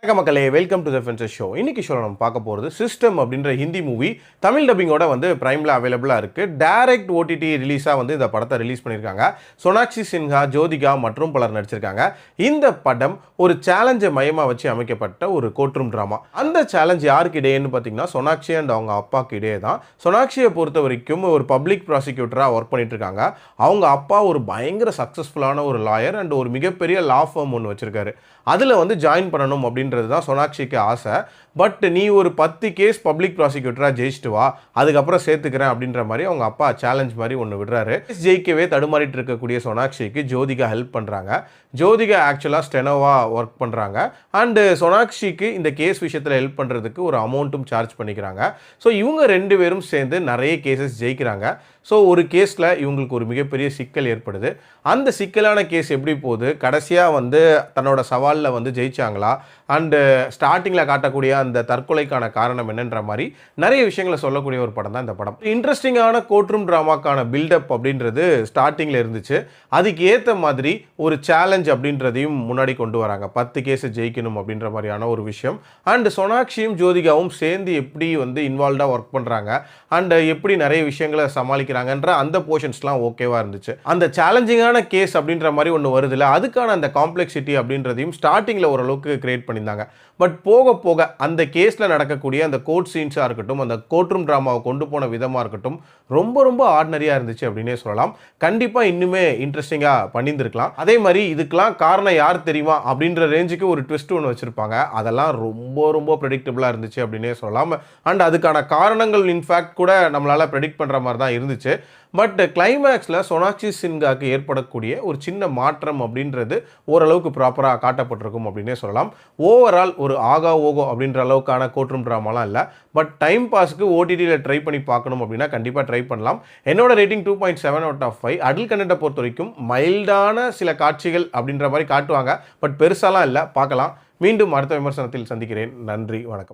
வணக்கம் மக்களே, welcome to the fences show. இன்னைக்கு ஷோல நம்ம பார்க்க போகிறது சிஸ்டம் அப்படின்ற ஹிந்தி மூவி தமிழ் டப்பிங்கோட பிரைமில் அவைலபிளாக இருக்குது. டைரக்ட் ஓடிடி ரிலீஸாக இந்த படத்தை ரிலீஸ் பண்ணியிருக்காங்க. சோனாக்ஷி சின்ஹா, ஜோதிகா மற்றும் பலர் நடிச்சிருக்காங்க. இந்த படம் ஒரு சேலஞ்சை மையமாக வச்சு அமைக்கப்பட்ட ஒரு கோர்ட்ரூம் ட்ராமா. அந்த சேலஞ்ச் யாருக்கு இடையேன்னு பார்த்தீங்கன்னா சோனாக்ஷி அண்ட் அவங்க அப்பாவுக்கு இடையே தான். சோனாக்ஷியை பொறுத்த வரைக்கும் ஒரு பப்ளிக் ப்ராசிக்யூட்டராக ஒர்க் பண்ணிட்டு இருக்காங்க. அவங்க அப்பா ஒரு பயங்கர சக்ஸஸ்ஃபுல்லான ஒரு லாயர் அண்ட் ஒரு மிகப்பெரிய லா ஃபார்ம் ஒன்று வச்சிருக்காரு. அதில் ஜாயின் பண்ணணும் அப்படின்றது தான் சோனாக்ஷிக்கு ஆசை. பட் நீ ஒரு 10 கேஸ் பப்ளிக் ப்ராசிக்யூட்டராக ஜெயிச்சிட்டு வா, அதுக்கப்புறம் சேர்த்துக்கிறேன் அப்படின்ற மாதிரி அவங்க அப்பா சேலஞ்ச் மாதிரி ஒன்று விடுறாரு. ஜெயிக்கவே தடுமாறிட்டு இருக்கக்கூடிய சோனாக்ஷிக்கு ஜோதிகா ஹெல்ப் பண்ணுறாங்க. ஜோதிகா ஆக்சுவலாக ஸ்டெனோவா ஒர்க் பண்ணுறாங்க. அண்டு சோனாக்ஷிக்கு இந்த கேஸ் விஷயத்தில் ஹெல்ப் பண்ணுறதுக்கு ஒரு அமௌண்ட்டும் சார்ஜ் பண்ணிக்கிறாங்க. ஸோ இவங்க 2 பேரும் சேர்ந்து நிறைய கேசஸ் ஜெயிக்கிறாங்க. ஸோ ஒரு கேஸில் இவங்களுக்கு ஒரு மிகப்பெரிய சிக்கல் ஏற்படுது. அந்த சிக்கலான கேஸ் எப்படி போகுது, கடைசியாக தன்னோட சவாலில் ஜெயிச்சாங்களா, அண்டு ஸ்டார்டிங்கில் காட்டக்கூடிய அந்த தற்கொலைக்கான காரணம் என்னன்ற மாதிரி நிறைய விஷயங்களை சொல்லக்கூடிய ஒரு படம் தான் இந்த படம். இன்ட்ரெஸ்டிங்கான கோர்ட்ரூம் ட்ராமாக்கான பில்டப் அப்படின்றது ஸ்டார்டிங்கில் இருந்துச்சு. அதுக்கு ஏற்ற மாதிரி ஒரு சேலஞ்ச் அப்படின்றதையும் முன்னாடி கொண்டு வராங்க. 10 கேஸை ஜெயிக்கணும் அப்படின்ற மாதிரியான ஒரு விஷயம். அண்டு சோனாக்ஷியும் ஜோதிகாவும் சேர்ந்து எப்படி இன்வால்வ்டாக ஒர்க் பண்ணுறாங்க அண்ட் எப்படி நிறைய விஷயங்களை சமாளிக்கிறாங்கன்ற அந்த போர்ஷன்ஸ்லாம் ஓகேவா இருந்துச்சு. அந்த சேலஞ்சிங்கான கேஸ் அப்படின்ற மாதிரி ஒன்று வருதுல்ல, அதுக்கான அந்த காம்ப்ளெக்சிட்டி அப்படின்றதையும் ஸ்டார்டிங்கில் ஓரளவுக்கு கிரியேட் பண்ணியிருந்தாங்க. பட் போக போக அந்த கேஸில் நடக்கக்கூடிய அந்த கோர்ட் சீன்ஸாக இருக்கட்டும், அந்த கோர்ட்ரூம் ட்ராமாவை கொண்டு போன விதமாக இருக்கட்டும், ரொம்ப ஆர்டினரியாக இருந்துச்சு அப்படின்னே சொல்லலாம். கண்டிப்பாக இன்னுமே இன்ட்ரெஸ்டிங்காக பண்ணியிருந்துருக்கலாம். அதே மாதிரி இதுக்கெல்லாம் காரணம் யார் தெரியுமா அப்படின்ற ரேஞ்சுக்கு ஒரு ட்விஸ்ட் ஒன்று வச்சுருப்பாங்க. அதெல்லாம் ரொம்ப ப்ரெடிக்டபுளாக இருந்துச்சு அப்படின்னே சொல்லலாம். அண்ட் அதுக்கான காரணங்கள் இன்ஃபேக்ட் கூட நம்மளால் ப்ரெடிக்ட் பண்ணுற மாதிரி தான் இருந்துச்சு. பட் கிளைமேக்ஸில் சோனாக்ஷி சின்ஹாக்கு ஏற்படக்கூடிய ஒரு சின்ன மாற்றம் அப்படின்றது ஓரளவுக்கு ப்ராப்பராக காட்டப்பட்டிருக்கும் அப்படின்னே சொல்லலாம். ஓவரால் ஒரு ஆகா ஓகோ அப்படின்ற அளவுக்கான கோர்ட்ரூம் ட்ராமாலாம் இல்லை. பட் டைம் பாஸ்க்கு ஓடிடியில் ட்ரை பண்ணி பார்க்கணும் அப்படின்னா கண்டிப்பாக ட்ரை பண்ணலாம். என்னோட ரேட்டிங் 2.7 out of 5. அடல்ட் கண்டென்ட்டை பொறுத்த வரைக்கும் மைல்டான சில காட்சிகள் அப்படின்ற மாதிரி காட்டுவாங்க. பட் பெருசாலாம் இல்லை, பார்க்கலாம். மீண்டும் அடுத்த விமர்சனத்தில் சந்திக்கிறேன். நன்றி, வணக்கம்.